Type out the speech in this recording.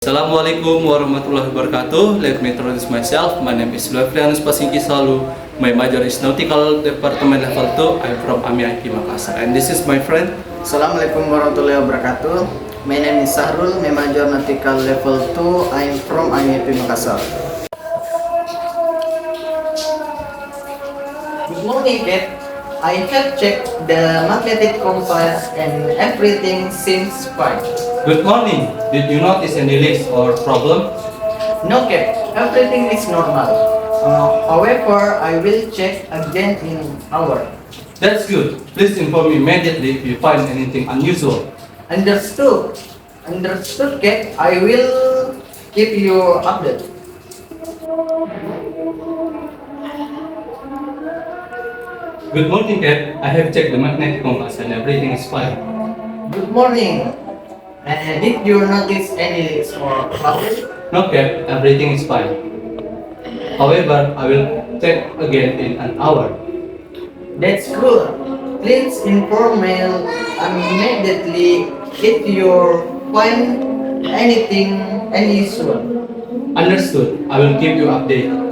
Assalamualaikum warahmatullahi wabarakatuh. Let me introduce myself. My name is LUEVRIANUS PASINGKI SOLLU. My major is Nautical Department Level 2. I'm from AIPI MAKASSAR. And this is my friend. Assalamualaikum warahmatullahi wabarakatuh. My name is SAHRUL. My major Nautical Level 2. I'm from AIPI MAKASSAR. Good morning, Kate. I have checked the magnetic compass and everything seems fine. Good morning. Did you notice any leaks or problem? No, Kate. Everything is normal. However, I will check again in an hour. That's good. Please inform me immediately if you find anything unusual. Understood. Understood, Kate. I will keep you updated. Good morning, Cat. I have checked the magnetic compass and everything is fine. Good morning. Did you notice any leaks or problems? No, Cat. Everything is fine. However, I will check again in an hour. That's good. Please inform me immediately if you find any issue. Understood. I will keep you updated.